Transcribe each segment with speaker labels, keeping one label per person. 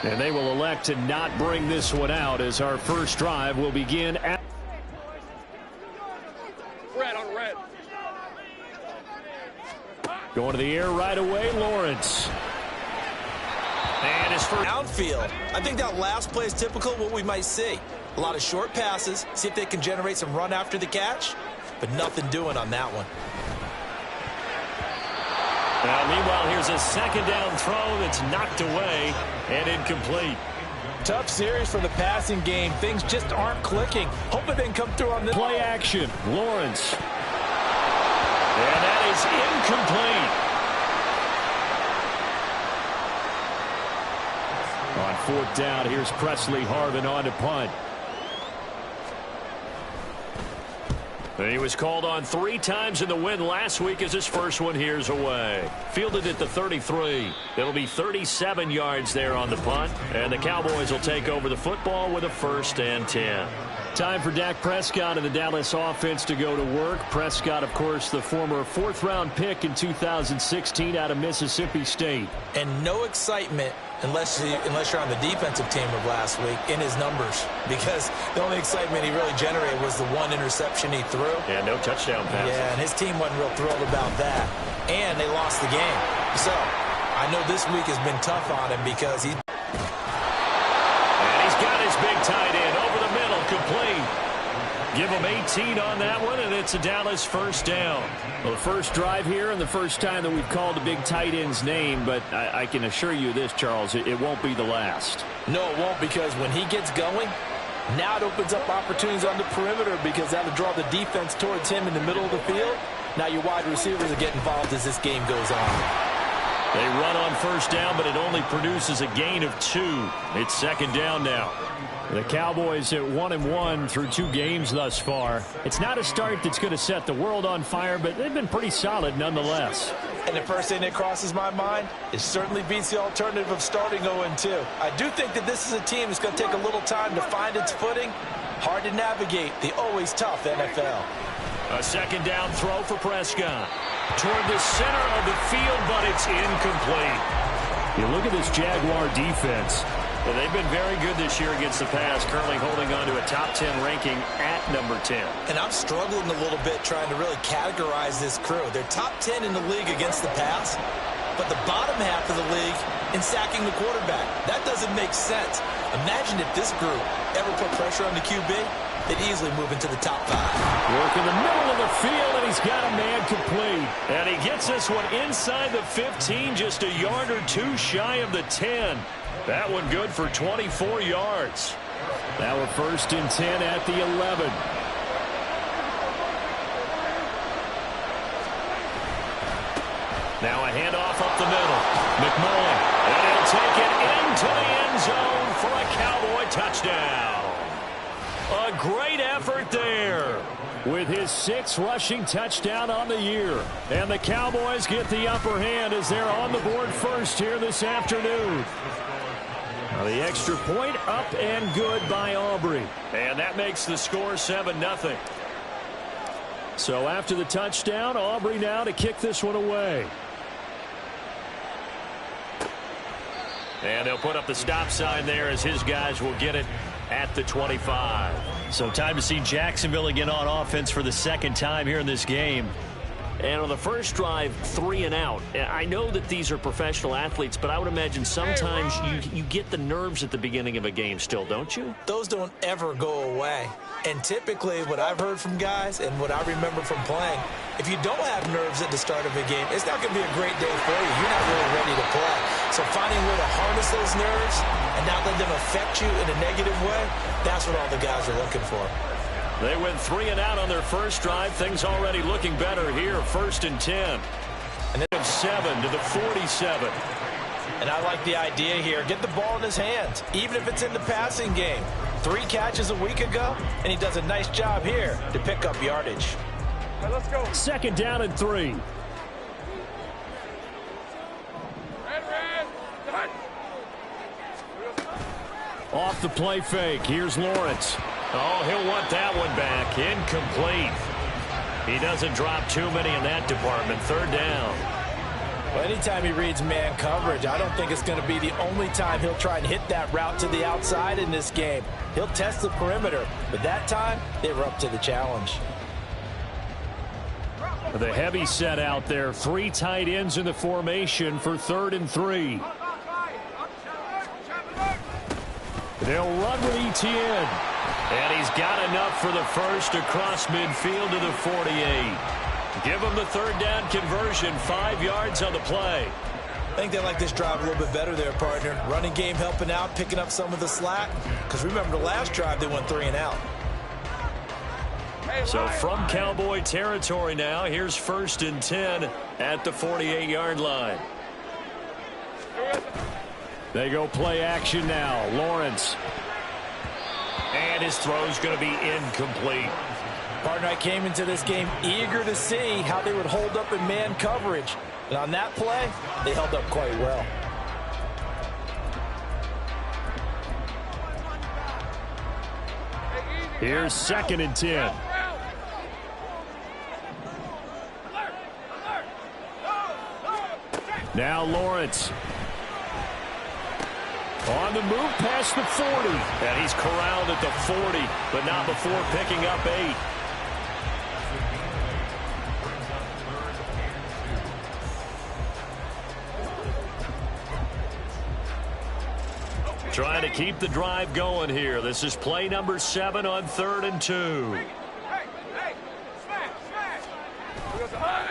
Speaker 1: And they will elect to not bring this one out as our first drive will begin at
Speaker 2: red on red.
Speaker 1: going to the air right away, Lawrence. And his first
Speaker 3: outfield. I think that last play is typical of what we might see. A lot of short passes, see if they can generate some run after the catch, but nothing doing on that one.
Speaker 1: Now, meanwhile, here's a second down throw that's knocked away and incomplete.
Speaker 4: Tough series for the passing game. Things just aren't clicking. Hoping they can come through on this.
Speaker 1: Play action, Lawrence. And that is incomplete. On fourth down, here's Presley Harvin on to punt. And he was called on 3 times in the win last week as his first one here's away. Fielded at the 33. It'll be 37 yards there on the punt. And the Cowboys will take over the football with a 1st and 10. Time for Dak Prescott and the Dallas offense to go to work. Prescott, of course, the former 4th-round pick in 2016 out of Mississippi State.
Speaker 3: And no excitement unless you're on the defensive team of last week in his numbers, because the only excitement he really generated was the 1 interception he threw.
Speaker 1: Yeah, no touchdown passes.
Speaker 3: Yeah, and his team wasn't real thrilled about that. And they lost the game. So I know this week has been tough on him because he's...
Speaker 1: And he's got his big tight end over the middle, complete. Give him 18 on that one, and it's a Dallas 1st down. Well, the first drive here and the first time that we've called the big tight end's name, but I can assure you this, Charles, it won't be the last.
Speaker 4: No, it won't, because when he gets going, now it opens up opportunities on the perimeter because that'll draw the defense towards him in the middle of the field. Now your wide receivers will get involved as this game goes on.
Speaker 1: They run on 1st down, but it only produces a gain of 2. It's 2nd down now. The Cowboys at 1-1 through 2 games thus far. It's not a start that's going to set the world on fire, but they've been pretty solid nonetheless.
Speaker 4: And the first thing that crosses my mind, it certainly beats the alternative of starting 0-2. I do think that this is a team that's going to take a little time to find its footing. Hard to navigate the always tough NFL.
Speaker 1: A 2nd down throw for Prescott. Toward the center of the field, but it's incomplete. You look at this Jaguar defense. Well, they've been very good this year against the pass, currently holding on to a top 10 ranking at number 10.
Speaker 3: And I'm struggling a little bit trying to really categorize this crew. They're top 10 in the league against the pass, but the bottom half of the league in sacking the quarterback. That doesn't make sense. Imagine if this group ever put pressure on the QB, they'd easily move into the top 5.
Speaker 1: Work in the middle of the field, and he's got a man complete. And he gets this one inside the 15, just a yard or 2 shy of the 10. That one good for 24 yards. Now a 1st and 10 at the 11. Now a handoff up the middle. McMullen, and he'll take it into the end zone for a Cowboy touchdown. A great effort there with his 6th rushing touchdown on the year. And the Cowboys get the upper hand as they're on the board first here this afternoon. Now the extra point up and good by Aubrey. And that makes the score 7-0. So after the touchdown, Aubrey now to kick this one away. And they'll put up the stop sign there as his guys will get it at the 25. So time to see Jacksonville again on offense for the 2nd time here in this game. And on the first drive, 3 and out. I know that these are professional athletes, but I would imagine sometimes you get the nerves at the beginning of a game still, don't you?
Speaker 3: Those don't ever go away. And typically what I've heard from guys and what I remember from playing, if you don't have nerves at the start of a game, it's not going to be a great day for you. You're not really ready to play. So finding a way to harness those nerves and not let them affect you in a negative way, that's what all the guys are looking for.
Speaker 1: They went 3 and out on their first drive. Things already looking better here. 1st and 10. And then 7 to the 47.
Speaker 4: And I like the idea here. Get the ball in his hands, even if it's in the passing game. 3 catches a week ago, and he does a nice job here to pick up yardage.
Speaker 2: Right, let's go.
Speaker 1: 2nd down and 3.
Speaker 2: Red.
Speaker 1: Off the play fake. Here's Lawrence. Oh, he'll want that one back. Incomplete. He doesn't drop too many in that department. 3rd down.
Speaker 4: Well, anytime he reads man coverage, I don't think it's going to be the only time he'll try and hit that route to the outside in this game. He'll test the perimeter, but that time, they were up to the challenge.
Speaker 1: The heavy set out there. 3 tight ends in the formation for 3rd and 3. They'll run with Etienne. And he's got enough for the first across midfield to the 48. Give him the 3rd down conversion, 5 yards on the play.
Speaker 3: I think they like this drive a little bit better there, partner. Running game helping out, picking up some of the slack. Because remember, the last drive, they went 3 and out.
Speaker 1: So from Cowboy territory now, here's 1st and 10 at the 48-yard line. They go play action now. Lawrence. And his throw's going to be incomplete.
Speaker 4: Partner, I came into this game eager to see how they would hold up in man coverage. And on that play, they held up quite well.
Speaker 1: Here's 2nd and 10. Now Lawrence. On the move past the 40. And he's corralled at the 40, but not before picking up 8. Trying to keep the drive going here. This is play number 7 on 3rd and 2.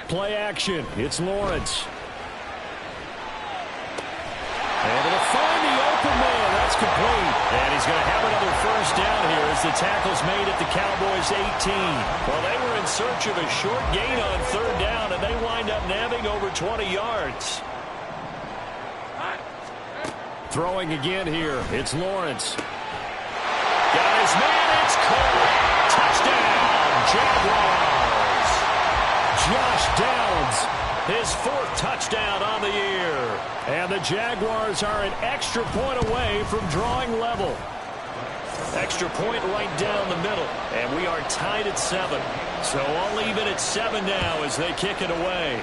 Speaker 1: Play action. It's Lawrence. And it'll find the open man. That's complete. And he's going to have another 1st down here as the tackle's made at the Cowboys' 18. Well, they were in search of a short gain on 3rd down, and they wind up nabbing over 20 yards. Throwing again here. It's Lawrence. Got his man. It's caught. Touchdown, Jaguars. Josh Downs, his 4th touchdown on the year. And the Jaguars are an extra point away from drawing level. Extra point right down the middle. And we are tied at 7. So all even at 7 now as they kick it away.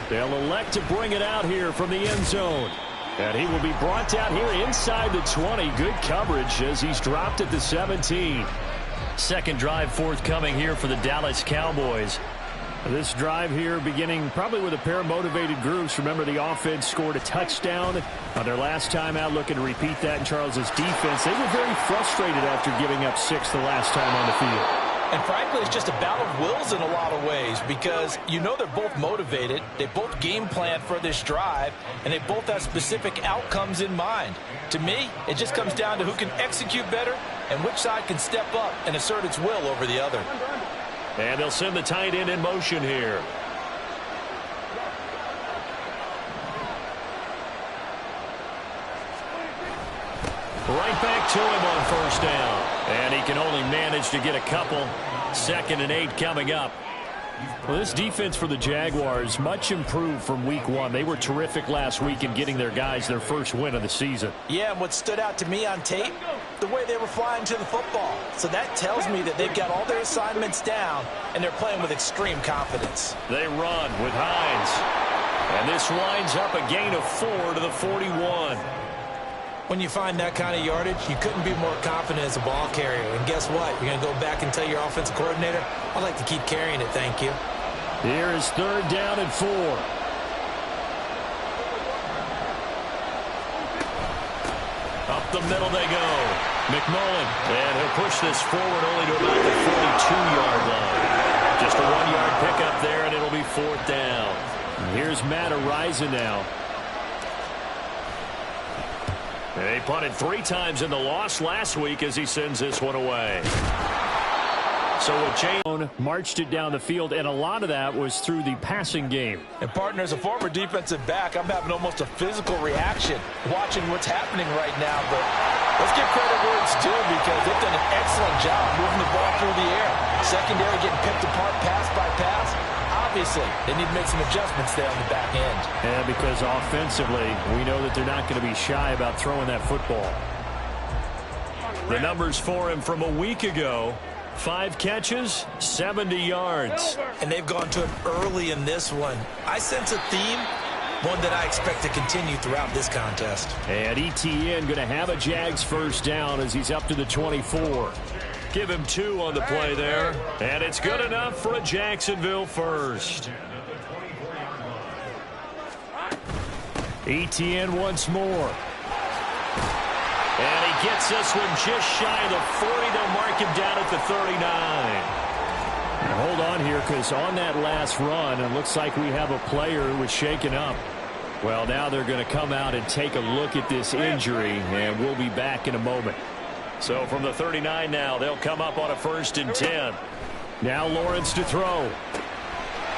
Speaker 1: They'll elect to bring it out here from the end zone. And he will be brought down here inside the 20. Good coverage as he's dropped at the 17. 2nd drive forthcoming here for the Dallas Cowboys. This drive here beginning probably with a pair of motivated groups. Remember, the offense scored a touchdown on their last time out. Looking to repeat that in Charles's defense. They were very frustrated after giving up 6 the last time on the field.
Speaker 4: And frankly, it's just a battle of wills in a lot of ways because you know they're both motivated. They both game plan for this drive, and they both have specific outcomes in mind. To me, it just comes down to who can execute better and which side can step up and assert its will over the other.
Speaker 1: And they'll send the tight end in motion here. Right back to him on 1st down. And he can only manage to get a couple. 2nd and 8 coming up. Well, this defense for the Jaguars, much improved from week 1. They were terrific last week in getting their guys their 1st win of the season.
Speaker 4: Yeah, and what stood out to me on tape, the way they were flying to the football. So that tells me that they've got all their assignments down, and they're playing with extreme confidence.
Speaker 1: They run with Hines. And this winds up a gain of 4 to the 41.
Speaker 3: When you find that kind of yardage, you couldn't be more confident as a ball carrier. And guess what? You're going to go back and tell your offensive coordinator, I'd like to keep carrying it, thank you.
Speaker 1: Here is 3rd down and 4. Up the middle they go. McMullen. And he'll push this forward only to about the 42-yard line. Just a 1-yard pickup there, and it'll be 4th down. And here's Matt Araiza now. They punted 3 times in the loss last week as he sends this one away. So a chain marched it down the field, and a lot of that was through the passing game.
Speaker 4: And partner, as a former defensive back, I'm having almost a physical reaction watching what's happening right now. But let's give credit where it's due because they've done an excellent job moving the ball through the air. Secondary getting picked apart pass by pass. Obviously, they need to make some adjustments there on the back end.
Speaker 1: And because offensively, we know that they're not going to be shy about throwing that football. The numbers for him from a week ago: 5 catches, 70 yards.
Speaker 3: And they've gone to him early in this one. I sense a theme, one that I expect to continue throughout this contest.
Speaker 1: And ETN going to have a Jags first down as he's up to the 24. Give him 2 on the play there. And it's good enough for a Jacksonville first. ETN once more. And he gets this one just shy of the 40. They'll mark him down at the 39. Now hold on here, because on that last run, it looks like we have a player who was shaken up. Well, now they're going to come out and take a look at this injury, and we'll be back in a moment. So from the 39 now, they'll come up on a 1st and 10. Now Lawrence to throw.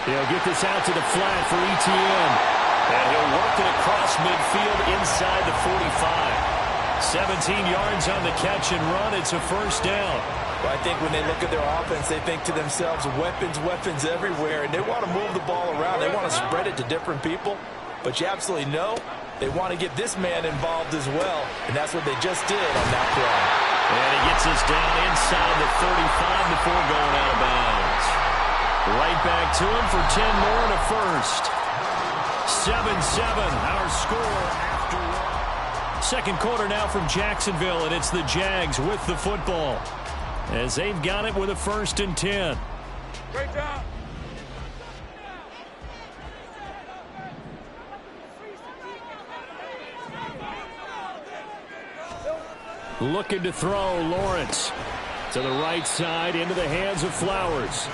Speaker 1: He'll get this out to the flat for ETN. And he'll work it across midfield inside the 45. 17 yards on the catch and run. It's a first down.
Speaker 3: Well, I think when they look at their offense, they think to themselves, weapons, weapons everywhere, and they want to move the ball around. They want to spread it to different people, but you absolutely know they want to get this man involved as well, and that's what they just did on that play.
Speaker 1: And he gets us down inside the 35 before going out of bounds. Right back to him for 10 more and a first. 7-7, our score after one. Second quarter now from Jacksonville, and it's the Jags with the football as they've got it with a 1st and 10.
Speaker 2: Great job.
Speaker 1: Looking to throw, Lawrence to the right side into the hands of Flowers.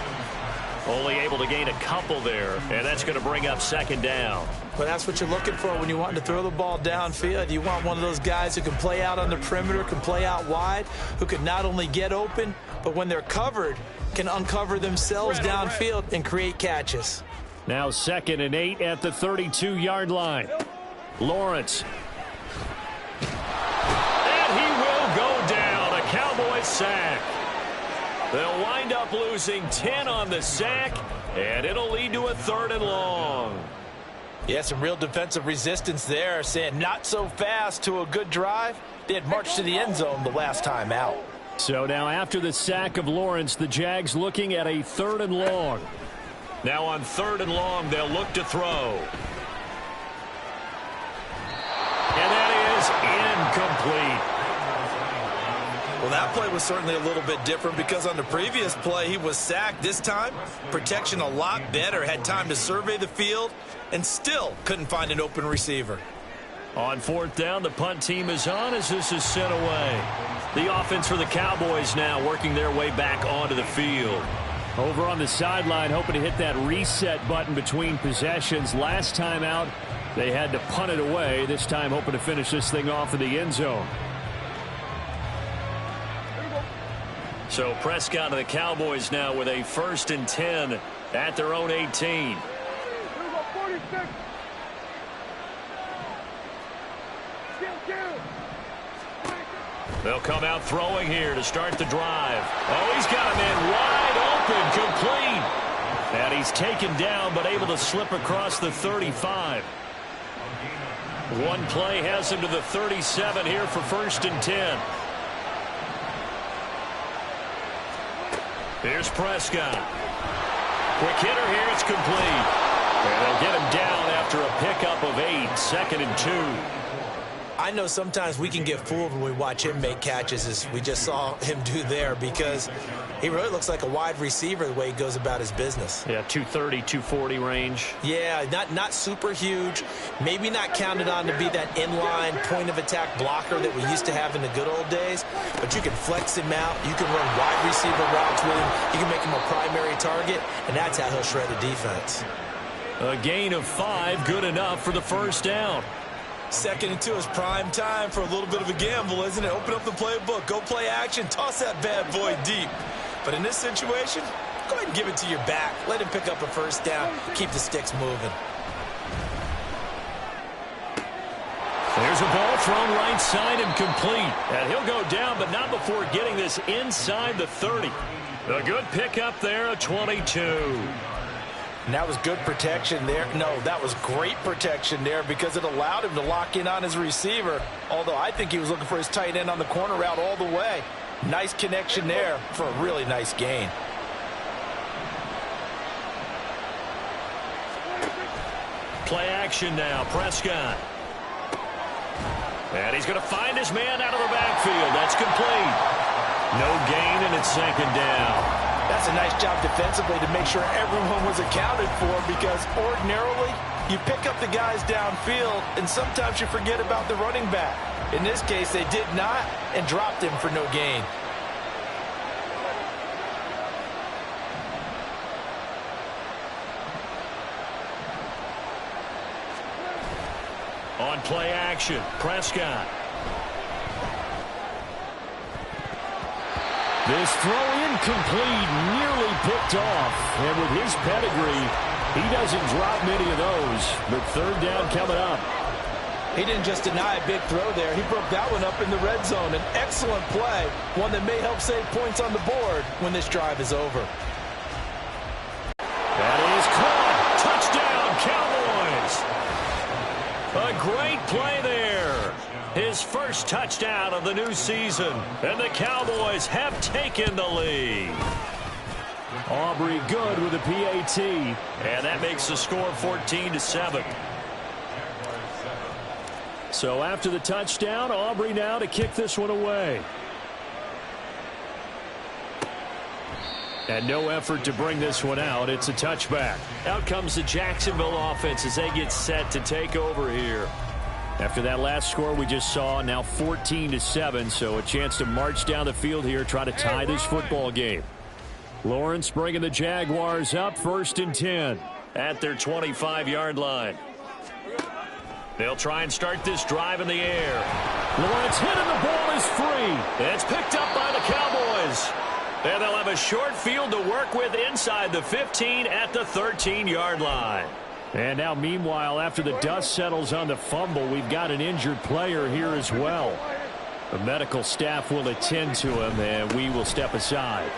Speaker 1: Only able to gain a couple there, and that's going to bring up 2nd down.
Speaker 3: But that's what you're looking for when you want to throw the ball downfield. You want one of those guys who can play out on the perimeter, can play out wide, who can not only get open, but when they're covered, can uncover themselves downfield and create catches.
Speaker 1: Now 2nd and 8 at the 32-yard line. Lawrence. And he will go down. A Cowboy sack. They'll wind up losing 10 on the sack, and it'll lead to a 3rd and long.
Speaker 3: Yeah, some real defensive resistance there, saying not so fast to a good drive. They had marched to the end zone the last time out.
Speaker 1: So now after the sack of Lawrence, the Jags looking at a 3rd and long. Now on 3rd and long, they'll look to throw. And that is incomplete.
Speaker 3: Well, that play was certainly a little bit different because on the previous play, he was sacked. This time, protection a lot better. Had time to survey the field and still couldn't find an open receiver.
Speaker 1: On 4th down, the punt team is on as this is sent away. The offense for the Cowboys now working their way back onto the field. Over on the sideline, hoping to hit that reset button between possessions. Last time out, they had to punt it away. This time hoping to finish this thing off in the end zone. So Prescott and the Cowboys now with a 1st and 10 at their own 18. They'll come out throwing here to start the drive. Oh, he's got a man wide open, complete. And he's taken down, but able to slip across the 35. One play has him to the 37 here for 1st and 10. Here's Prescott. Quick hitter here, it's complete. And they'll get him down after a pickup of 8, 2nd and 2.
Speaker 3: I know sometimes we can get fooled when we watch him make catches, as we just saw him do there, because he really looks like a wide receiver the way he goes about his business.
Speaker 1: Yeah, 230, 240 range.
Speaker 3: Yeah, not super huge. Maybe not counted on to be that inline point-of-attack blocker that we used to have in the good old days, but you can flex him out. You can run wide receiver routes with him. You can make him a primary target, and that's how he'll shred a defense.
Speaker 1: A gain of 5, good enough for the 1st down.
Speaker 3: 2nd and 2 is prime time for a little bit of a gamble, isn't it? Open up the playbook, go play action, toss that bad boy deep. But in this situation, go ahead and give it to your back. Let him pick up a 1st down, keep the sticks moving.
Speaker 1: There's a ball thrown right side and complete. And he'll go down, but not before getting this inside the 30. A good pickup there, a 22.
Speaker 3: And that was good protection there. No, that was great protection there because it allowed him to lock in on his receiver. Although I think he was looking for his tight end on the corner route all the way.
Speaker 4: Nice connection there for a really nice gain.
Speaker 1: Play action now, Prescott. And he's going to find his man out of the backfield. That's complete. No gain, and it's second down.
Speaker 4: That's a nice job defensively to make sure everyone was accounted for, because ordinarily you pick up the guys downfield and sometimes you forget about the running back. In this case, they did not and dropped him for no gain.
Speaker 1: On play action, Prescott. This throw incomplete, nearly picked off. And with his pedigree, he doesn't drop many of those. But third down coming up.
Speaker 4: He didn't just deny a big throw there. He broke that one up in the red zone. An excellent play, one that may help save points on the board when this drive is over.
Speaker 1: That is caught. Touchdown, Cowboys. A great play there. His first touchdown of the new season. And the Cowboys have taken the lead. Aubrey good with a PAT. And that makes the score 14-7. So after the touchdown, Aubrey now to kick this one away. And no effort to bring this one out. It's a touchback. Out comes the Jacksonville offense as they get set to take over here. After that last score we just saw, now 14-7, so a chance to march down the field here, try to tie this football game. Lawrence bringing the Jaguars up, 1st and 10 at their 25-yard line. They'll try and start this drive in the air. Lawrence hit and the ball is free. It's picked up by the Cowboys. And they'll have a short field to work with inside the 15 at the 13-yard line. And now, meanwhile, after the dust settles on the fumble, we've got an injured player here as well. The medical staff will attend to him, and we will step aside.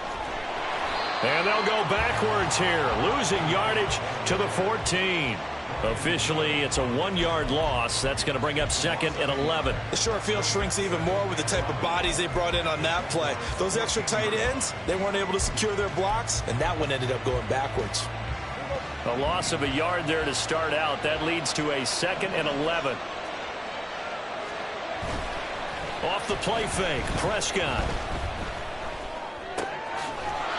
Speaker 1: And they'll go backwards here, losing yardage to the 14. Officially, it's a 1-yard loss. That's going to bring up 2nd and 11.
Speaker 5: The short field shrinks even more with the type of bodies they brought in on that play. Those extra tight ends, they weren't able to secure their blocks,
Speaker 4: And that one ended up going backwards.
Speaker 1: A loss of a yard there to start out. That leads to a 2nd and 11. Off the play fake, Prescott.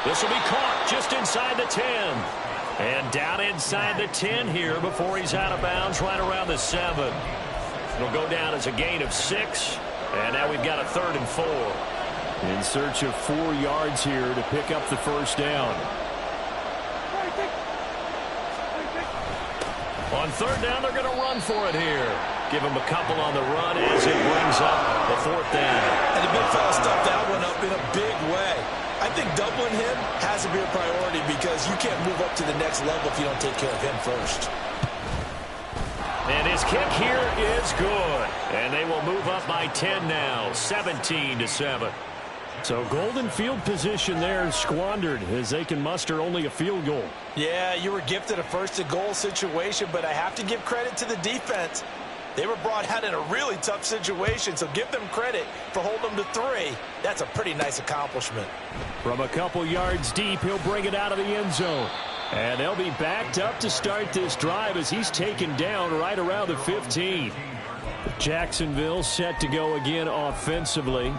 Speaker 1: This will be caught just inside the 10. And down inside the 10 here before he's out of bounds right around the 7. It'll go down as a gain of 6. And now we've got a 3rd and 4. In search of 4 yards here to pick up the first down. On 3rd down, they're going to run for it here. Give him a couple on the run as it brings up the 4th down.
Speaker 4: And the big fella stuffed that one up in a big way. I think doubling him has to be a priority, because you can't move up to the next level if you don't take care of him first.
Speaker 1: And his kick here is good. And they will move up by 10 now, 17-7. So golden field position there squandered as they can muster only a field goal.
Speaker 4: Yeah, you were gifted a 1st and goal situation, but I have to give credit to the defense. They were brought out in a really tough situation, so give them credit for holding them to 3. That's a pretty nice accomplishment.
Speaker 1: From a couple yards deep, he'll bring it out of the end zone. And they'll be backed up to start this drive as he's taken down right around the 15. Jacksonville set to go again offensively.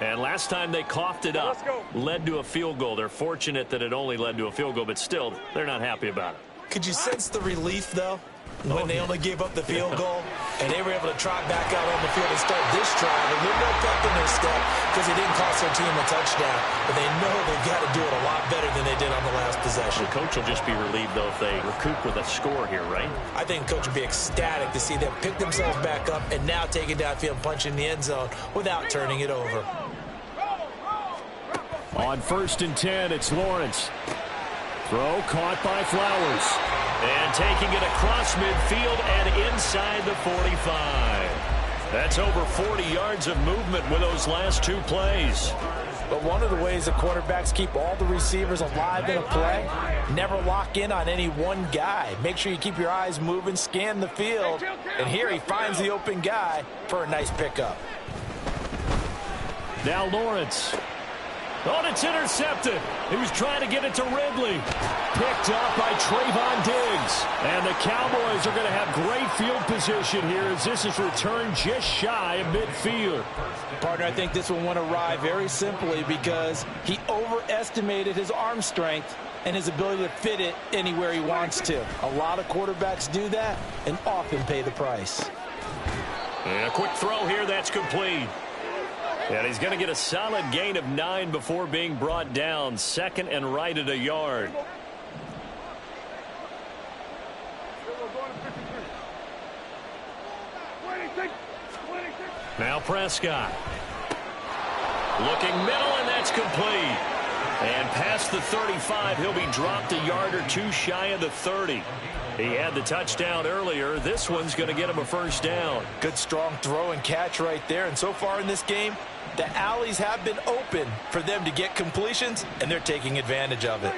Speaker 1: And last time they coughed it up, led to a field goal. They're fortunate that it only led to a field goal, but still, they're not happy about it.
Speaker 4: Could you sense the relief, though, when they only gave up the field goal and they were able to trot back out on the field and start this drive? A little more pep in their step because it didn't cost their team a touchdown, but they know they've got to do it a lot better than they did on the last possession.
Speaker 1: The coach will just be relieved, though, if they recoup with a score here, right?
Speaker 4: I think the coach would be ecstatic to see them pick themselves back up and now take it downfield and punch in the end zone without turning it over.
Speaker 1: On 1st and 10, it's Lawrence. Throw caught by Flowers. And taking it across midfield and inside the 45. That's over 40 yards of movement with those last 2 plays.
Speaker 4: But one of the ways the quarterbacks keep all the receivers alive in a play, never lock in on any one guy. Make sure you keep your eyes moving, scan the field. And here he finds the open guy for a nice pickup.
Speaker 1: Now Lawrence. Oh, and it's intercepted. He was trying to get it to Ridley. Picked up by Trayvon Diggs. And the Cowboys are going to have great field position here as this is returned just shy of midfield.
Speaker 4: Partner, I think this one went awry very simply because he overestimated his arm strength and his ability to fit it anywhere he wants to. A lot of quarterbacks do that and often pay the price.
Speaker 1: And a quick throw here, that's complete. And he's going to get a solid gain of 9 before being brought down. Second and right at a yard. Now Prescott. Looking middle, and that's complete. And past the 35, he'll be dropped a yard or two shy of the 30. He had the touchdown earlier. This one's going to get him a first down.
Speaker 4: Good strong throw and catch right there. And so far in this game, the alleys have been open for them to get completions, and they're taking advantage of it.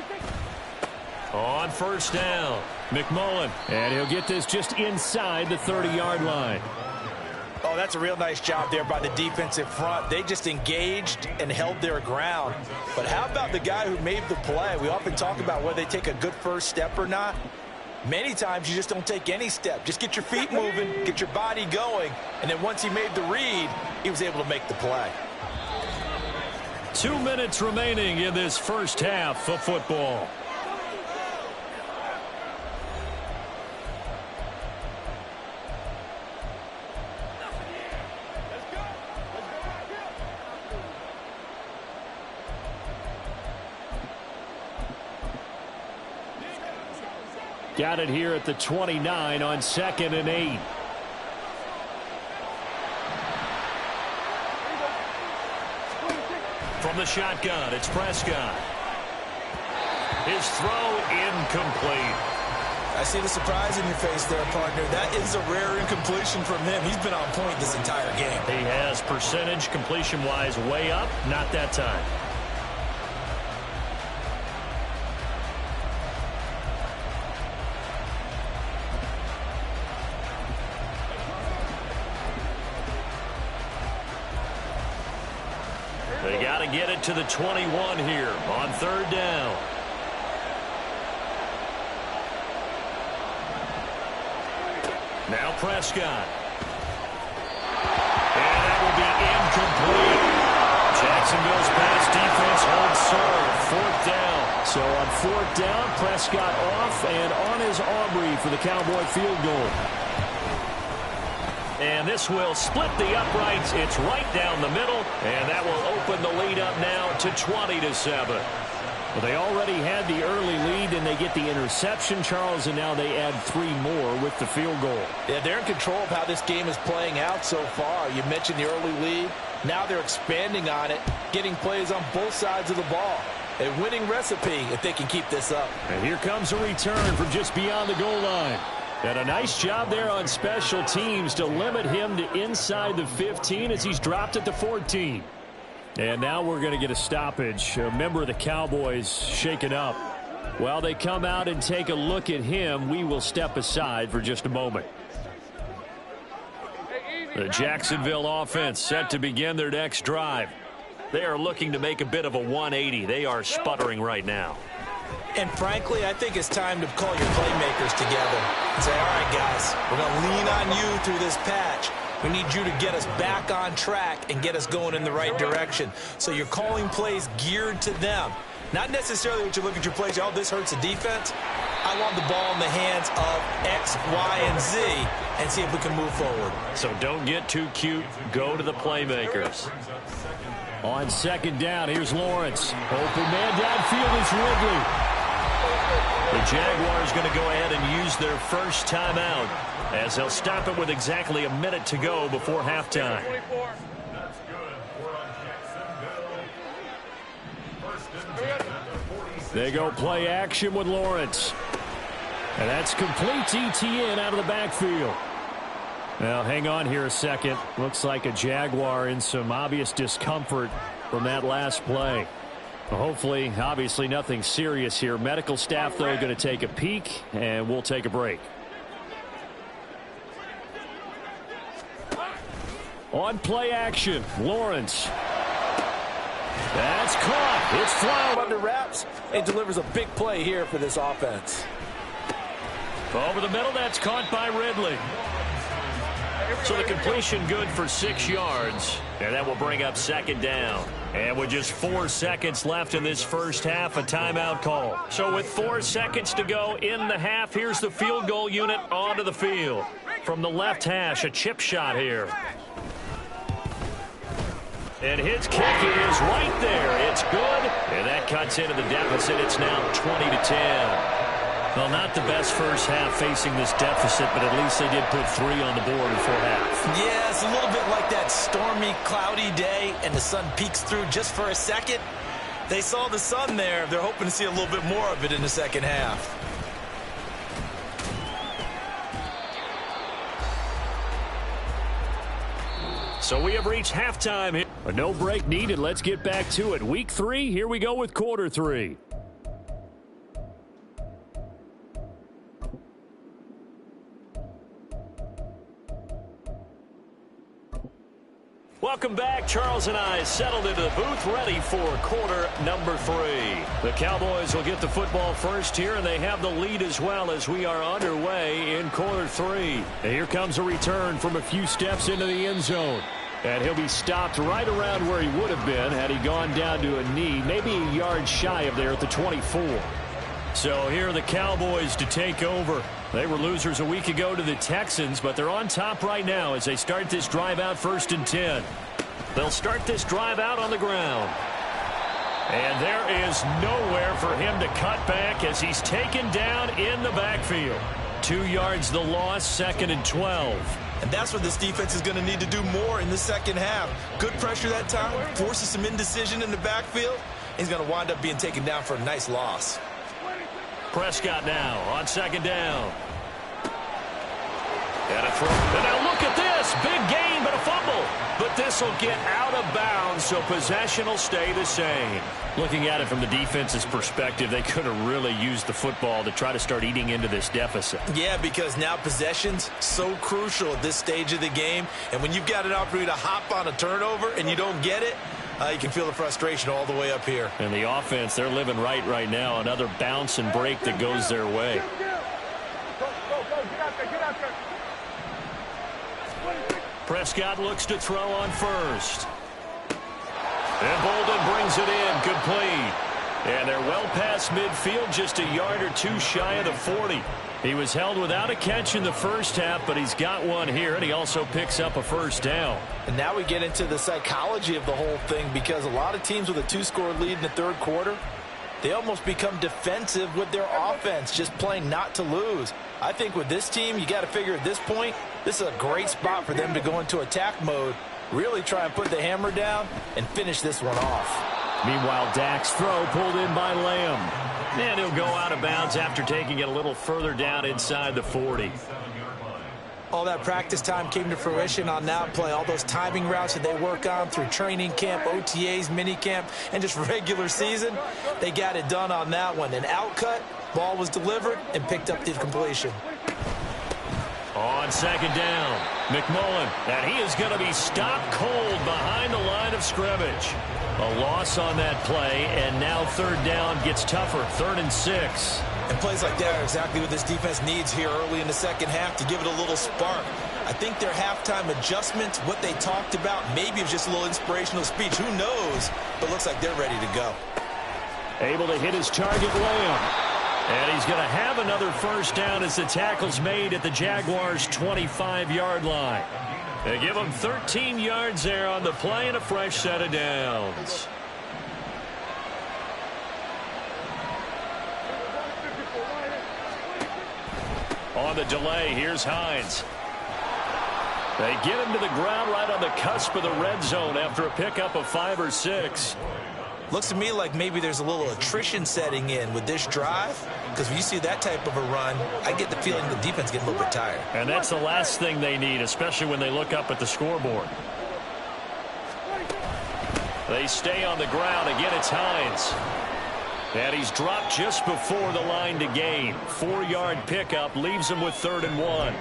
Speaker 1: On first down, McMullen. And he'll get this just inside the 30-yard line.
Speaker 4: Oh, that's a real nice job there by the defensive front. They just engaged and held their ground. But how about the guy who made the play? We often talk about whether they take a good first step or not. Many times you just don't take any step. Just get your feet moving, get your body going, and then once he made the read, he was able to make the play.
Speaker 1: 2 minutes remaining in this first half of football. Got it here at the 29 on 2nd and 8. From the shotgun, it's Prescott. His throw incomplete.
Speaker 4: I see the surprise in your face there, partner. That is a rare incompletion from him. He's been on point this entire game.
Speaker 1: He has percentage completion-wise way up, not that time. They got to get it to the 21 here on third down. Now Prescott. And that will be incomplete. Jacksonville's pass defense holds serve. Fourth down. So on fourth down, Prescott off and on his Aubrey for the Cowboy field goal. And this will split the uprights. It's right down the middle, and that will open the lead up now to 20-7. Well, they already had the early lead, and they get the interception, Charles, and now they add 3 more with the field goal.
Speaker 4: Yeah, they're in control of how this game is playing out so far. You mentioned the early lead. Now they're expanding on it, getting plays on both sides of the ball. A winning recipe if they can keep this up.
Speaker 1: And here comes a return from just beyond the goal line. And a nice job there on special teams to limit him to inside the 15 as he's dropped it to 14. And now we're going to get a stoppage. A member of the Cowboys shaken up. While they come out and take a look at him, we will step aside for just a moment. The Jacksonville offense set to begin their next drive. They are looking to make a bit of a 180. They are sputtering right now.
Speaker 4: And frankly, I think it's time to call your playmakers together and say, all right, guys, we're going to lean on you through this patch. We need you to get us back on track and get us going in the right direction. So you're calling plays geared to them. Not necessarily what you look at your plays, oh, this hurts the defense. I want the ball in the hands of X, Y, and Z and see if we can move forward.
Speaker 1: So don't get too cute. Go to the playmakers. On second down, here's Lawrence. Open man downfield is Ridley. The Jaguars going to go ahead and use their first timeout as they'll stop it with exactly a minute to go before halftime. They go play action with Lawrence. And that's complete ETN out of the backfield. Now, hang on here a second. Looks like a Jaguar in some obvious discomfort from that last play. Well, hopefully, obviously, nothing serious here. Medical staff, though, going to take a peek, and we'll take a break. On play action, Lawrence. That's caught. It's flat.
Speaker 4: Under wraps and delivers a big play here for this offense.
Speaker 1: Over the middle, that's caught by Ridley. So the completion good for 6 yards, and that will bring up second down. And with just 4 seconds left in this first half, a timeout call. So with 4 seconds to go in the half, here's the field goal unit onto the field. From the left hash, a chip shot here. And his kick is right there. It's good, and that cuts into the deficit. It's now 20-10. Well, not the best first half facing this deficit, but at least they did put 3 on the board before half.
Speaker 3: Yeah, it's a little bit like that stormy, cloudy day, and the sun peeks through just for a second. They saw the sun there. They're hoping to see a little bit more of it in the second half.
Speaker 1: So we have reached halftime here. A no break needed. Let's get back to it. Week 3, here we go with quarter 3. Welcome back. Charles and I settled into the booth ready for quarter number 3. The Cowboys will get the football first here, and they have the lead as well as we are underway in quarter 3. And here comes a return from a few steps into the end zone. And he'll be stopped right around where he would have been had he gone down to a knee, maybe a yard shy of there at the 24. So here are the Cowboys to take over. They were losers a week ago to the Texans, but they're on top right now as they start this drive out 1st and 10. They'll start this drive out on the ground. And there is nowhere for him to cut back as he's taken down in the backfield. 2 yards the loss, 2nd and 12.
Speaker 5: And that's what this defense is going to need to do more in the second half. Good pressure that time, forces some indecision in the backfield. He's going to wind up being taken down for a nice loss.
Speaker 1: Prescott now on 2nd down. And a throw. And now look at this. Big gain, but a fumble. But this will get out of bounds, so possession will stay the same. Looking at it from the defense's perspective, they could have really used the football to try to start eating into this deficit.
Speaker 3: Yeah, because now possession's so crucial at this stage of the game. And when you've got an opportunity to hop on a turnover and you don't get it, you can feel the frustration all the way up here.
Speaker 1: And the offense, they're living right now. Another bounce and break that goes their way. Prescott looks to throw on 1st. And Bolden brings it in, complete. And they're well past midfield, just a yard or 2 shy of the 40. He was held without a catch in the first half, but he's got one here, and he also picks up a 1st down.
Speaker 3: And now we get into the psychology of the whole thing, because a lot of teams with a 2-score lead in the 3rd quarter, they almost become defensive with their offense, just playing not to lose. I think with this team, you got to figure at this point, this is a great spot for them to go into attack mode, really try and put the hammer down and finish this one off.
Speaker 1: Meanwhile, Dak's throw pulled in by Lamb. And he'll go out of bounds after taking it a little further down inside the 40.
Speaker 3: All that practice time came to fruition on that play. All those timing routes that they work on through training camp, OTAs, minicamp, and just regular season, they got it done on that one. An outcut, ball was delivered, and picked up the completion.
Speaker 1: On 2nd down, McMullen, and he is going to be stopped cold behind the line of scrimmage. A loss on that play, and now 3rd down gets tougher, 3rd and 6.
Speaker 3: And plays like that are exactly what this defense needs here early in the second half to give it a little spark. I think their halftime adjustments, what they talked about, maybe it was just a little inspirational speech. Who knows? But looks like they're ready to go.
Speaker 1: Able to hit his target, Lamb. And he's going to have another 1st down as the tackle's made at the Jaguars' 25-yard line. They give him 13 yards there on the play and a fresh set of downs. On the delay, here's Hines. They get him to the ground right on the cusp of the red zone after a pickup of 5 or 6.
Speaker 3: Looks to me like maybe there's a little attrition setting in with this drive, because when you see that type of a run, I get the feeling the defense getting a little bit tired.
Speaker 1: And that's the last thing they need, especially when they look up at the scoreboard. They stay on the ground. Again, it's Hines. And he's dropped just before the line to gain. 4-yard pickup leaves him with 3rd and 1.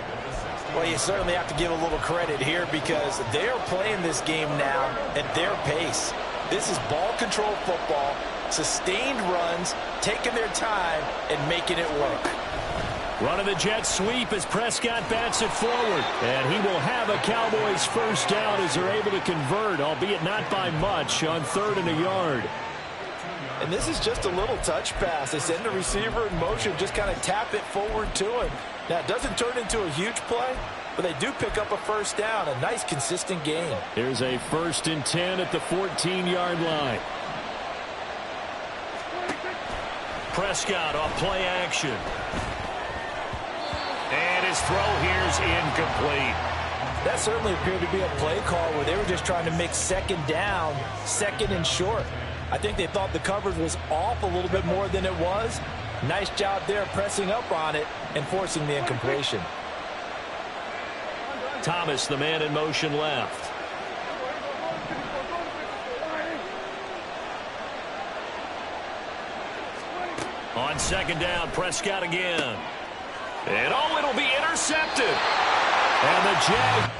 Speaker 3: Well, you certainly have to give a little credit here because they're playing this game now at their pace.
Speaker 4: This is ball control football, sustained runs, taking their time, and making it work.
Speaker 1: Running the jet sweep as Prescott bats it forward. And he will have a Cowboys first down as they're able to convert, albeit not by much, on 3rd and a yard.
Speaker 4: And this is just a little touch pass. They send the receiver in motion, just kind of tap it forward to him. Now, it doesn't turn into a huge play, but they do pick up a first down. A nice, consistent gain.
Speaker 1: Here's a 1st and 10 at the 14-yard line. Prescott off play action. And his throw here's incomplete.
Speaker 4: That certainly appeared to be a play call where they were just trying to make 2nd down, 2nd and short. I think they thought the coverage was off a little bit more than it was. Nice job there pressing up on it and forcing the incompletion.
Speaker 1: Thomas, the man in motion left. On 2nd down, Prescott again. And oh, it'll be intercepted. And the Jag.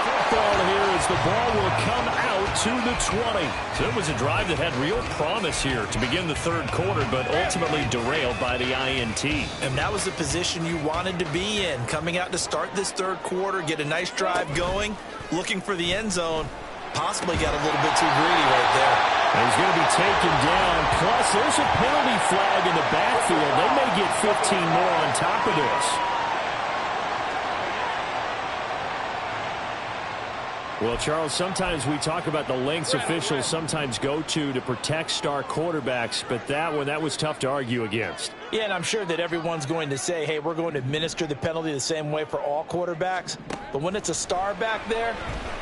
Speaker 1: Football here as the ball will come out to the 20. So it was a drive that had real promise here to begin the 3rd quarter, but ultimately derailed by the INT.
Speaker 4: And that was the position you wanted to be in. Coming out to start this 3rd quarter, get a nice drive going, looking for the end zone. Possibly got a little bit too greedy right there.
Speaker 1: And he's going to be taken down. Plus, there's a penalty flag in the backfield. They may get 15 more on top of this. Well, Charles, sometimes we talk about the lengths officials sometimes go to protect star quarterbacks, but that one, that was tough to argue against.
Speaker 4: Yeah, and I'm sure that everyone's going to say, hey, we're going to administer the penalty the same way for all quarterbacks. But when it's a star back there,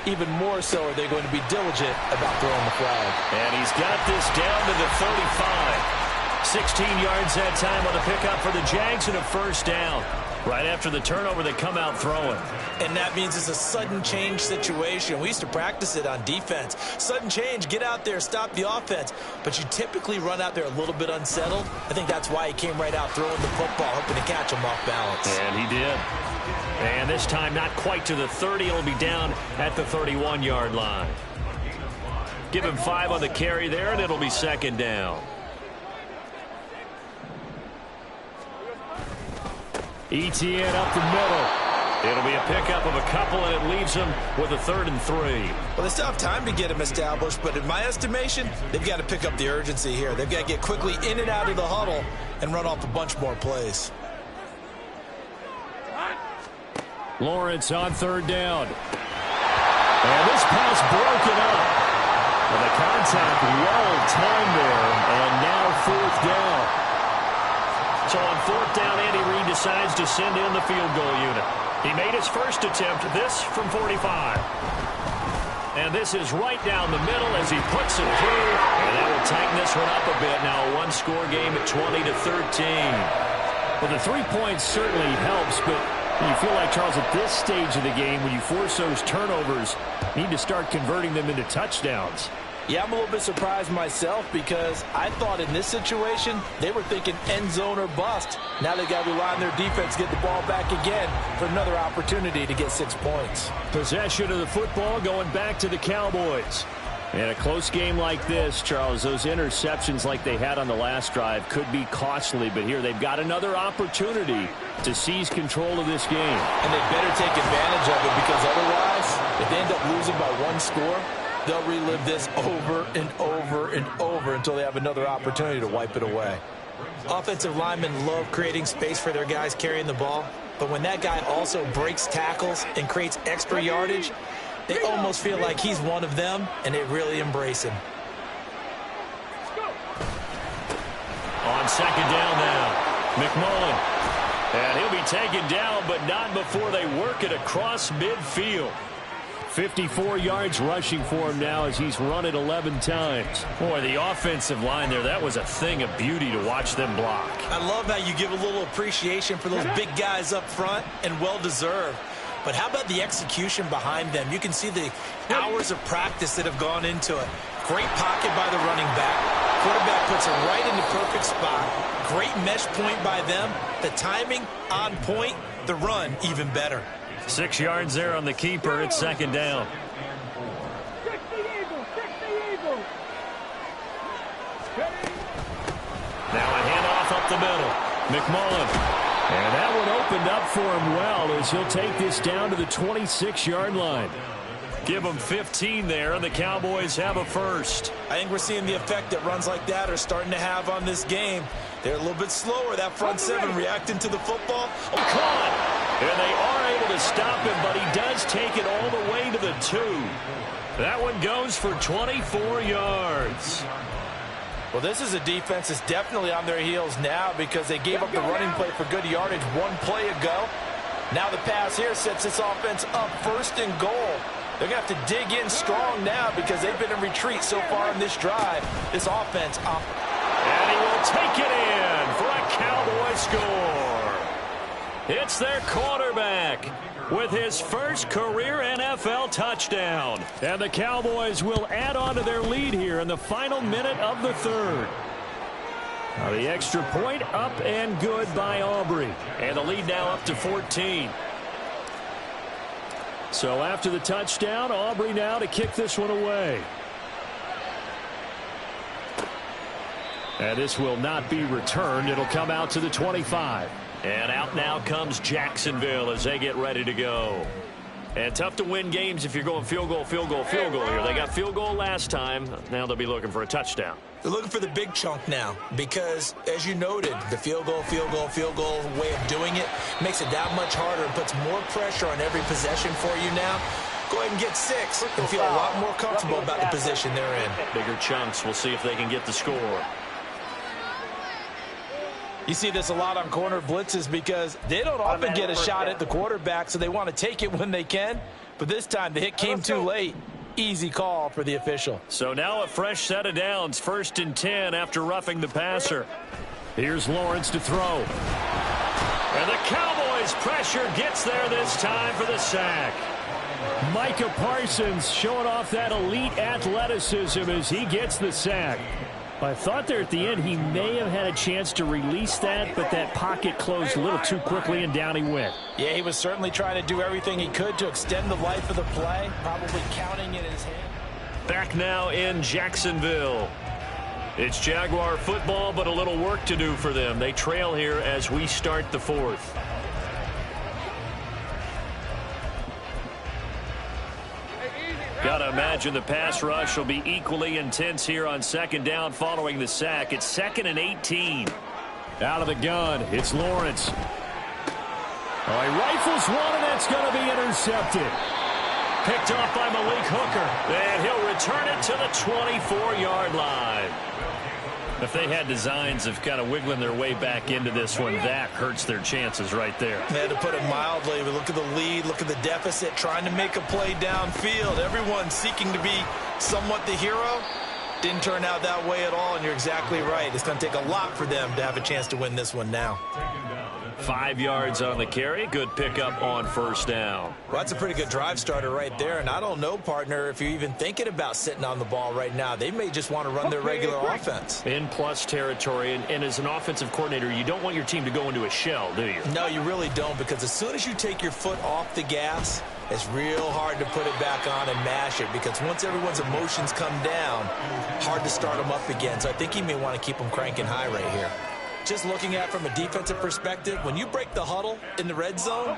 Speaker 4: even more so are they going to be diligent about throwing the flag.
Speaker 1: And he's got this down to the 35. 16 yards that time on the pickup for the Jags and a first down. Right after the turnover, they come out throwing.
Speaker 4: And that means it's a sudden change situation. We used to practice it on defense. Sudden change, get out there, stop the offense. But you typically run out there a little bit unsettled. I think that's why he came right out throwing the football, hoping to catch him off balance.
Speaker 1: And he did. And this time not quite to the 30. It'll be down at the 31-yard line. Give him 5 on the carry there, and it'll be 2nd down. ETN up the middle. It'll be a pickup of a couple, and it leaves them with a 3rd and 3.
Speaker 4: Well, they still have time to get him established, but in my estimation, they've got to pick up the urgency here. They've got to get quickly in and out of the huddle and run off a bunch more plays.
Speaker 1: Lawrence on 3rd down. And this pass broken up. Well, the contact well timed there, and now 4th down. So on 4th down, Andy Reid decides to send in the field goal unit. He made his first attempt, this from 45. And this is right down the middle as he puts it through. And that will tighten this one up a bit. Now a 1-score game at 20-13. Well, the 3 points certainly helps, but you feel like, Charles, at this stage of the game, when you force those turnovers, you need to start converting them into touchdowns.
Speaker 4: Yeah, I'm a little bit surprised myself because I thought in this situation they were thinking end zone or bust. Now they got to rely on their defense to get the ball back again for another opportunity to get 6 points.
Speaker 1: Possession of the football going back to the Cowboys. And a close game like this, Charles, those interceptions like they had on the last drive could be costly, but here they've got another opportunity to seize control of this game.
Speaker 4: And they better take advantage of it because otherwise, if they end up losing by 1 score, they'll relive this over and over and over until they have another opportunity to wipe it away. Offensive linemen love creating space for their guys carrying the ball, but when that guy also breaks tackles and creates extra yardage, they almost feel like he's one of them, and they really embrace him.
Speaker 1: On 2nd down now, McMullen. And he'll be taken down, but not before they work it across midfield. 54 yards rushing for him now as he's run it 11 times. Boy, the offensive line there, that was a thing of beauty to watch them block.
Speaker 4: I love how you give a little appreciation for those big guys up front, and well-deserved. But how about the execution behind them? You can see the hours of practice that have gone into it. Great pocket by the running back. Quarterback puts it right in the perfect spot. Great mesh point by them. The timing on point. The run even better.
Speaker 1: 6 yards there on the keeper. It's second down. Now a handoff up the middle. McMullen. And that one opened up for him well as he'll take this down to the 26-yard line. Give them 15 there, and the Cowboys have a first.
Speaker 4: I think we're seeing the effect that runs like that are starting to have on this game. They're a little bit slower, that front seven reacting to the football.
Speaker 1: Oh, caught! And they are able to stop him, but he does take it all the way to the 2. That one goes for 24 yards.
Speaker 4: Well, this is a defense that's definitely on their heels now because they gave up the running play for good yardage one play ago. Now the pass here sets this offense up first and goal. They're going to have to dig in strong now because they've been in retreat so far in this drive. This offense up.
Speaker 1: And he will take it in for a Cowboy score. It's their quarterback with his first career NFL touchdown. And the Cowboys will add on to their lead here in the final minute of the third. Now the extra point up and good by Aubrey. And the lead now up to 14. So after the touchdown, Aubrey now to kick this one away. And this will not be returned. It'll come out to the 25. And out now comes Jacksonville as they get ready to go. And tough to win games if you're going field goal, field goal, field goal here. They got field goal last time. Now they'll be looking for a touchdown.
Speaker 3: They're looking for the big chunk now because, as you noted, the field goal way of doing it makes it that much harder and puts more pressure on every possession for you now. Go ahead and get 6 and feel a lot more comfortable about the position they're in.
Speaker 1: Bigger chunks. We'll see if they can get the score.
Speaker 4: You see this a lot on corner blitzes because they don't often get a shot at the quarterback, so they want to take it when they can. But this time the hit came too late. Easy call for the official.
Speaker 1: So now a fresh set of downs. 1st and 10 after roughing the passer. Here's Lawrence to throw. And the Cowboys pressure gets there this time for the sack. Micah Parsons showing off that elite athleticism as he gets the sack. I thought there at the end he may have had a chance to release that, but that pocket closed a little too quickly and down he went.
Speaker 4: Yeah, he was certainly trying to do everything he could to extend the life of the play, probably counting in his hand.
Speaker 1: Back now in Jacksonville. It's Jaguar football, but a little work to do for them. They trail here as we start the 4th. Gotta imagine the pass rush will be equally intense here on 2nd down following the sack. It's 2nd and 18. Out of the gun, it's Lawrence. Oh, he rifles one, and that's going to be intercepted. Picked off by Malik Hooker, and he'll return it to the 24-yard line. If they had designs of kind of wiggling their way back into this one, that hurts their chances right there.
Speaker 4: Man, to put it mildly, but look at the lead, look at the deficit, trying to make a play downfield. Everyone seeking to be somewhat the hero. Didn't turn out that way at all, and you're exactly right. It's going to take a lot for them to have a chance to win this one now.
Speaker 1: 5 yards on the carry. Good pickup on 1st down.
Speaker 3: Well, that's a pretty good drive starter right there. And I don't know, partner, if you're even thinking about sitting on the ball right now. They may just want to run their regular offense.
Speaker 1: In plus territory. And as an offensive coordinator, you don't want your team to go into a shell, do you?
Speaker 3: No, you really don't, because as soon as you take your foot off the gas, it's real hard to put it back on and mash it, because once everyone's emotions come down, hard to start them up again. So I think he may want to keep them cranking high right here. Just looking at from a defensive perspective, when you break the huddle in the red zone,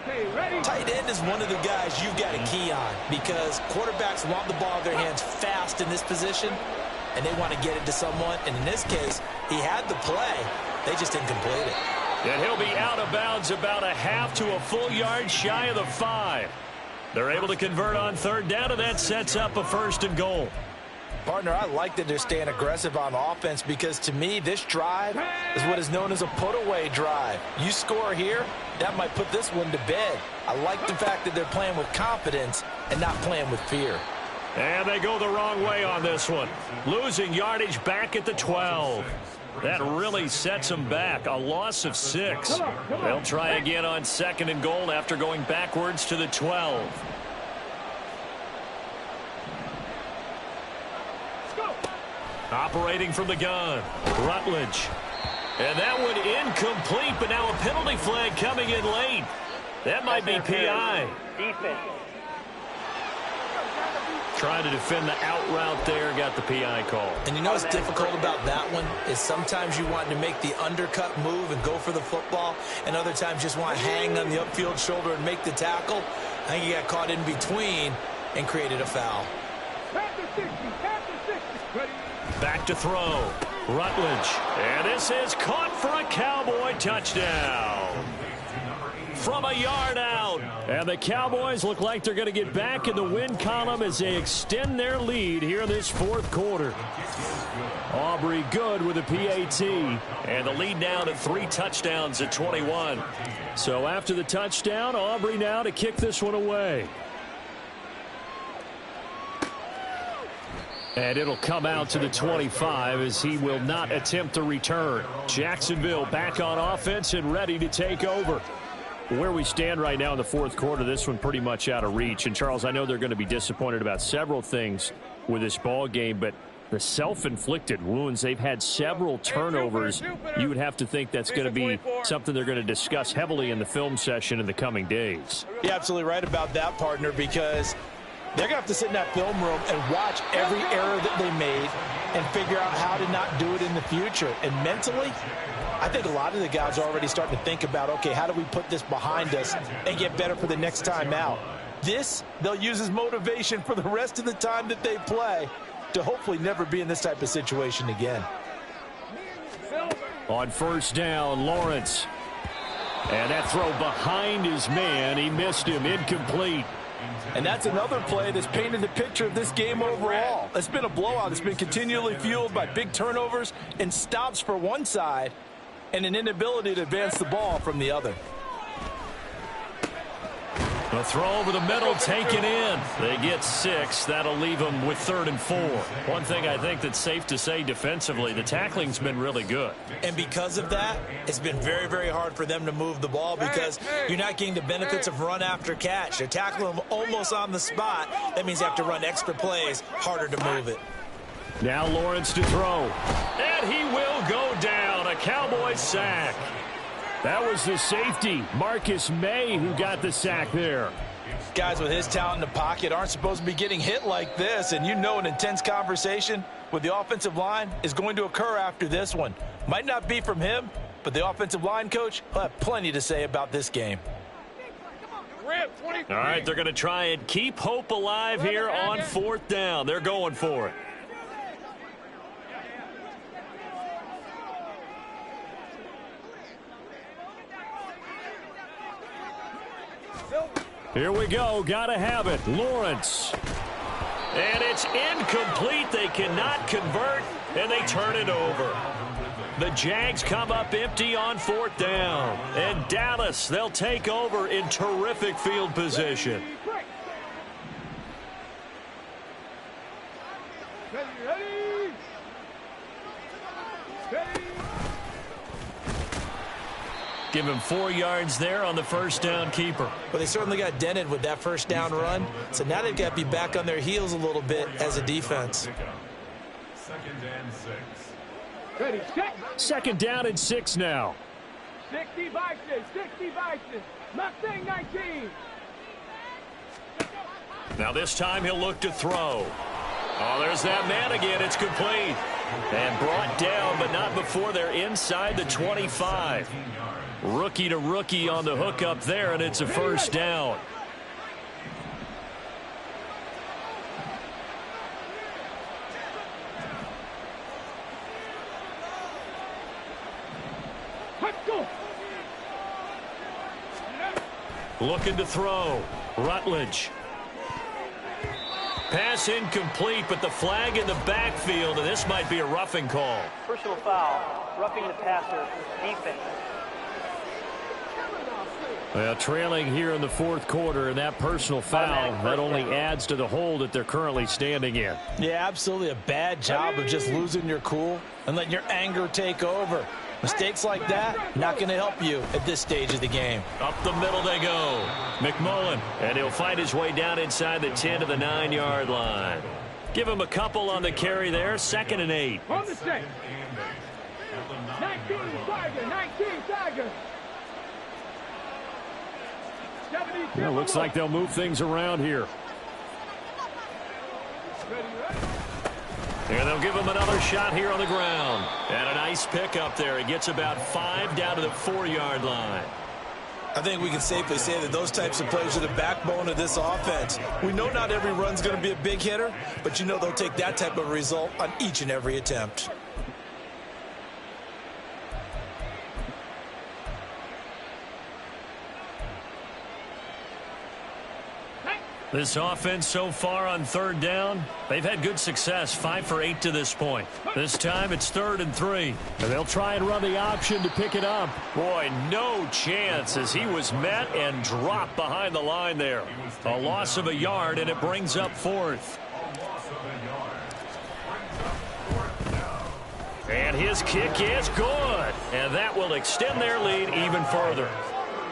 Speaker 3: tight end is one of the guys you've got to key on, because quarterbacks want the ball in their hands fast in this position, and they want to get it to someone. And in this case, he had the play. They just didn't complete it.
Speaker 1: And he'll be out of bounds about a half to a full yard shy of the 5. They're able to convert on 3rd down, and that sets up a 1st and goal.
Speaker 4: Partner, I like that they're staying aggressive on offense, because to me, this drive is what is known as a put-away drive. You score here, that might put this one to bed. I like the fact that they're playing with confidence and not playing with fear.
Speaker 1: And they go the wrong way on this one. Losing yardage back at the 12. That really sets them back. A loss of 6. They'll try again on 2nd and goal after going backwards to the 12. Operating from the gun, Rutledge. And that one incomplete, but now a penalty flag coming in late. That might be PI.
Speaker 2: Defense.
Speaker 1: Trying to defend the out route there, got the PI call.
Speaker 3: And you know what's difficult about that one is sometimes you want to make the undercut move and go for the football, and other times just want to hang on the upfield shoulder and make the tackle. I think he got caught in between and created a foul.
Speaker 1: Back to throw. Rutledge. And this is caught for a Cowboy touchdown. From a yard out. And the Cowboys look like they're going to get back in the win column as they extend their lead here in this fourth quarter. Aubrey good with a PAT. And the lead now to 3 touchdowns at 21. So after the touchdown, Aubrey now to kick this one away. And it'll come out to the 25 as he will not attempt to return. Jacksonville back on offense and ready to take over. Where we stand right now in the fourth quarter, this one pretty much out of reach. And, Charles, I know they're going to be disappointed about several things with this ball game, but the self-inflicted wounds, they've had several turnovers. You would have to think that's going to be something they're going to discuss heavily in the film session in the coming days.
Speaker 4: You're absolutely right about that, partner, because they're going to have to sit in that film room and watch every error that they made and figure out how to not do it in the future. And mentally, I think a lot of the guys are already starting to think about, okay, how do we put this behind us and get better for the next time out? This, they'll use as motivation for the rest of the time that they play to hopefully never be in this type of situation again.
Speaker 1: On first down, Lawrence. And that throw behind his man. He missed him. Incomplete.
Speaker 4: And that's another play that's painted the picture of this game overall. It's been a blowout. It's been continually fueled by big turnovers and stops for one side and an inability to advance the ball from the other.
Speaker 1: A throw over the middle, taken in. They get 6. That'll leave them with 3rd and 4. One thing I think that's safe to say defensively, the tackling's been really good.
Speaker 3: And because of that, it's been very, very hard for them to move the ball because you're not getting the benefits of run after catch. They're tackling them almost on the spot. That means they have to run extra plays, harder to move it.
Speaker 1: Now Lawrence to throw. And he will go down. A Cowboys sack. That was the safety, Marcus May, who got the sack there.
Speaker 4: Guys with his talent in the pocket aren't supposed to be getting hit like this, and you know an intense conversation with the offensive line is going to occur after this one. Might not be from him, but the offensive line coach will have plenty to say about this game.
Speaker 1: All right, they're going to try and keep hope alive here on 4th down. They're going for it. Here we go. Got to have it. Lawrence. And it's incomplete. They cannot convert, and they turn it over. The Jags come up empty on 4th down. And Dallas, they'll take over in terrific field position. Give him 4 yards there on the first down keeper.
Speaker 3: Well, they certainly got dented with that first down run. So now they've got to be back on their heels a little bit as a defense.
Speaker 1: 2nd down and 6 now.
Speaker 2: 60 boxes, 60 boxes. Mustang 19.
Speaker 1: Now this time he'll look to throw. Oh, there's that man again. It's complete. And brought down, but not before they're inside the 25. Rookie to rookie on the hook up there, and it's a first down. Looking to throw. Rutledge. Pass incomplete, but the flag in the backfield, and this might be a roughing call.
Speaker 6: Personal foul, roughing the passer, defense.
Speaker 1: Well, trailing here in the 4th quarter, and that personal foul, that only adds to the hole that they're currently standing in.
Speaker 4: Yeah, absolutely a bad job of just losing your cool and letting your anger take over. Mistakes like that, not going to help you at this stage of the game.
Speaker 1: Up the middle they go. McMullen, and he'll find his way down inside the 10 to the 9-yard line. Give him a couple on the carry there, 2nd and 8.
Speaker 2: On the stick. 19 Tiger, 19 Tiger.
Speaker 1: Yeah, looks like they'll move things around here. And they'll give him another shot here on the ground. And a nice pickup there. He gets about 5 down to the 4-yard line.
Speaker 5: I think we can safely say that those types of plays are the backbone of this offense. We know not every run's going to be a big hitter, but you know they'll take that type of result on each and every attempt.
Speaker 1: This offense so far on 3rd down, they've had good success, 5 for 8 to this point. This time it's 3rd and 3. And they'll try and run the option to pick it up. Boy, no chance as he was met and dropped behind the line there. A loss of a yard, and it brings up 4th. And his kick is good. And that will extend their lead even further.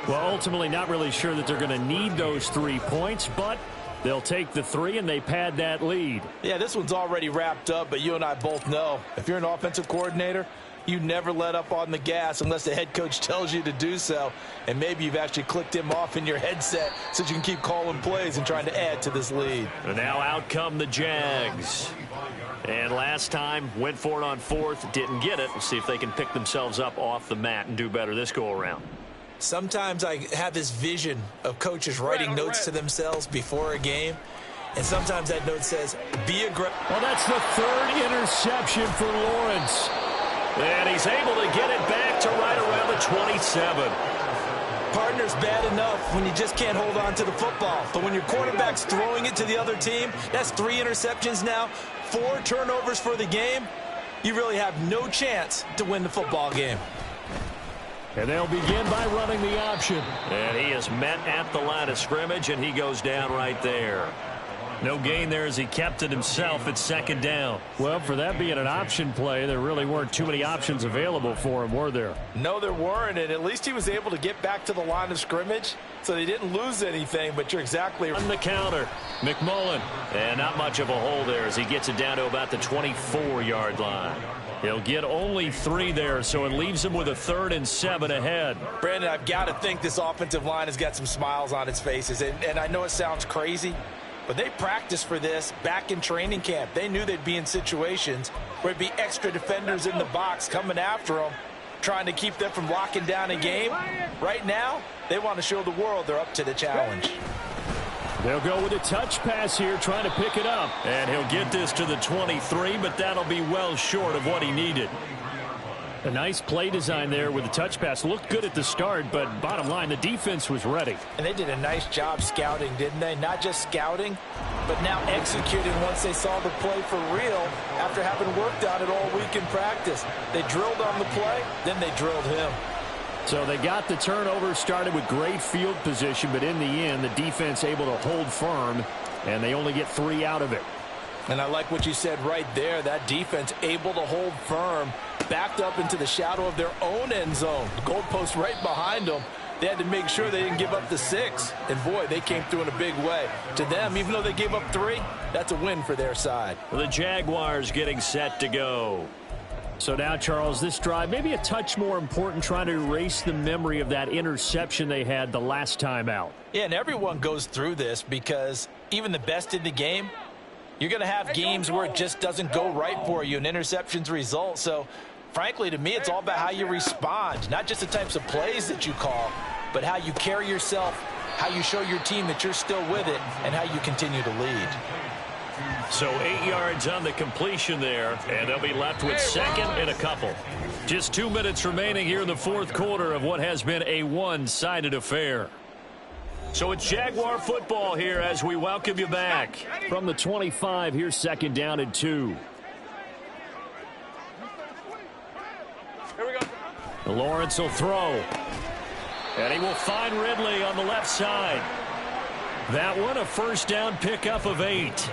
Speaker 1: Well, ultimately not really sure that they're going to need those 3 points, but they'll take the 3 and they pad that lead.
Speaker 4: Yeah, this one's already wrapped up, but you and I both know if you're an offensive coordinator, you never let up on the gas unless the head coach tells you to do so. And maybe you've actually clicked him off in your headset so that you can keep calling plays and trying to add to this lead.
Speaker 1: And now out come the Jags. And last time, went for it on 4th, didn't get it. We'll see if they can pick themselves up off the mat and do better this go-around.
Speaker 3: Sometimes I have this vision of coaches writing notes to themselves before a game, and sometimes that note says, be aggressive.
Speaker 1: Well, that's the 3rd interception for Lawrence. And he's able to get it back to right around the 27.
Speaker 4: Partner's bad enough when you just can't hold on to the football. But when your quarterback's throwing it to the other team, that's 3 interceptions now, 4 turnovers for the game. You really have no chance to win the football game.
Speaker 1: And they'll begin by running the option. And he is met at the line of scrimmage, and he goes down right there. No gain there as he kept it himself at 2nd down. Well, for that being an option play, there really weren't too many options available for him, were there?
Speaker 4: No, there weren't, and at least he was able to get back to the line of scrimmage, so they didn't lose anything, but you're exactly right.
Speaker 1: On the counter, McMullen. And not much of a hole there as he gets it down to about the 24-yard line. He'll get only 3 there, so it leaves him with a 3rd and 7 ahead.
Speaker 4: Brandon, I've got to think this offensive line has got some smiles on its faces, and I know it sounds crazy, but they practiced for this back in training camp. They knew they'd be in situations where there'd be extra defenders in the box coming after them, trying to keep them from locking down a game. Right now, they want to show the world they're up to the challenge.
Speaker 1: They'll go with a touch pass here, trying to pick it up. And he'll get this to the 23, but that'll be well short of what he needed. A nice play design there with the touch pass. Looked good at the start, but bottom line, the defense was ready.
Speaker 4: And they did a nice job scouting, didn't they? Not just scouting, but now executing once they saw the play for real after having worked on it all week in practice. They drilled on the play, then they drilled him.
Speaker 1: So they got the turnover, started with great field position, but in the end, the defense able to hold firm, and they only get 3 out of it.
Speaker 4: And I like what you said right there. That defense able to hold firm, backed up into the shadow of their own end zone. The goalpost right behind them. They had to make sure they didn't give up the 6. And, boy, they came through in a big way. To them, even though they gave up 3, that's a win for their side.
Speaker 1: The Jaguars getting set to go. So now, Charles, this drive maybe a touch more important, trying to erase the memory of that interception they had the last time out.
Speaker 4: Yeah, and everyone goes through this because even the best in the game, you're going to have games where it just doesn't go right for you, and interceptions result. So, frankly, to me, it's all about how you respond, not just the types of plays that you call, but how you carry yourself, how you show your team that you're still with it, and how you continue to lead.
Speaker 1: So 8 yards on the completion there, and they'll be left with 2nd and a couple. Just 2 minutes remaining here in the 4th quarter of what has been a one-sided affair. So it's Jaguar football here as we welcome you back. From the 25, here's 2nd down and 2.
Speaker 2: Here we go.
Speaker 1: Lawrence will throw. And he will find Ridley on the left side. That one a 1st down pickup of 8.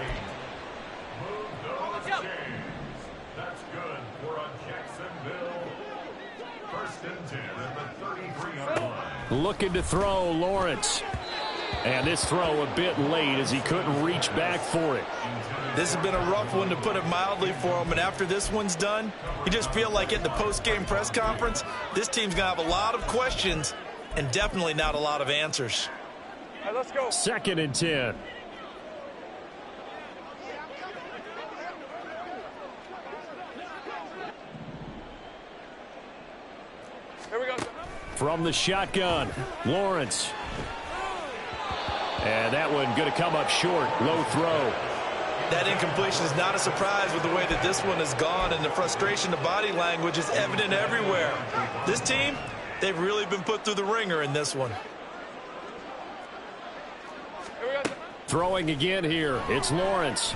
Speaker 7: That's good for a Jacksonville 1st and 10 at the 33-yard line.
Speaker 1: Looking to throw, Lawrence. And this throw a bit late as he couldn't reach back for it.
Speaker 5: This has been a rough one, to put it mildly, for him. And after this one's done, you just feel like at the post-game press conference, this team's going to have a lot of questions and definitely not a lot of answers.
Speaker 2: right, let's go.
Speaker 1: 2nd and 10.
Speaker 2: Here we go.
Speaker 1: From the shotgun, Lawrence. And that one going to come up short. Low throw.
Speaker 5: That incompletion is not a surprise with the way that this one has gone, and the frustration, the body language is evident everywhere. This team, they've really been put through the ringer in this one.
Speaker 2: Here we go.
Speaker 1: Throwing again here. It's Lawrence.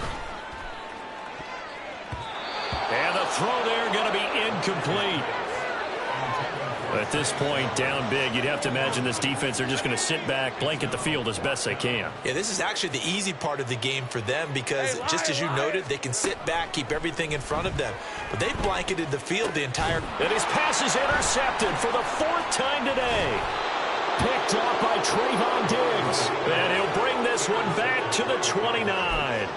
Speaker 1: And the throw there going to be incomplete. At this point, down big, you'd have to imagine this defense, they're just going to sit back, blanket the field as best they can.
Speaker 3: Yeah, this is actually the easy part of the game for them because, just as you noted, they can sit back, keep everything in front of them. But they've blanketed the field the entire...
Speaker 1: And his pass is intercepted for the 4th time today. Picked off by Trayvon Diggs. And he'll bring this one back to the 29.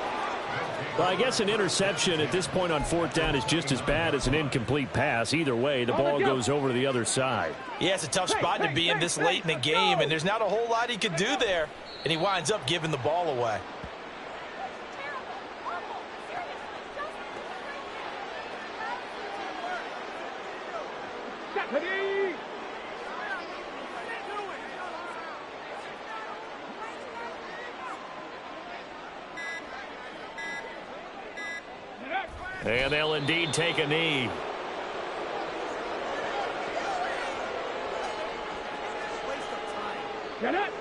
Speaker 1: Well, I guess an interception at this point on 4th down is just as bad as an incomplete pass. Either way, the ball goes over to the other side.
Speaker 3: Yeah, it's a tough spot to be in this late in the game, and there's not a whole lot he could do there. And he winds up giving the ball away.
Speaker 1: And they'll indeed take a knee.
Speaker 2: Get it.